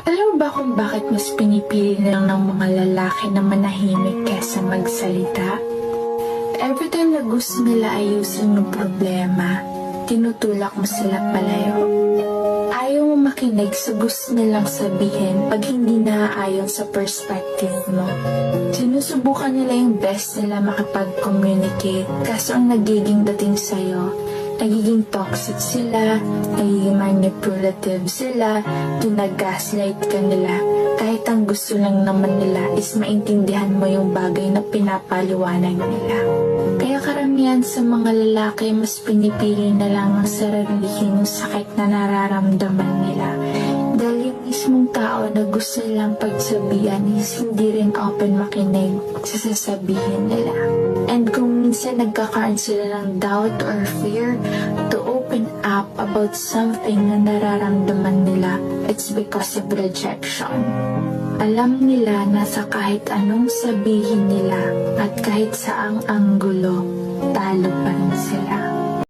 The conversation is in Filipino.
Alam mo ba kung bakit mas pinipili na lang ng mga lalaki na manahimik kesa magsalita? Every time na gusto nila ayusin yung problema, tinutulak mo sila palayo. Ayaw mo makinig sa gusto nilang sabihin pag hindi naaayon sa perspective mo. Sinusubukan nila yung best nila makipag-communicate, kaso ang nagiging dating sa'yo, nagiging toxic sila, nagiging manipulative sila, ginag-gaslight ka nila. Kahit ang gusto lang naman nila is maintindihan mo yung bagay na pinapaliwanag nila. Kaya karamihan sa mga lalaki mas pinipili na lang ang sarilihin yung sakit na nararamdaman nila. Dahil yung mismong tao na gusto nilang pagsabihan is hindi rin open makinig sa sasabihin nila. And kung minsan nagkakaroon sila ng doubt or fear to open up about something na nararamdaman nila, it's because of rejection. Alam nila na sa kahit anong sabihin nila at kahit saang anggulo, talo pa rin sila.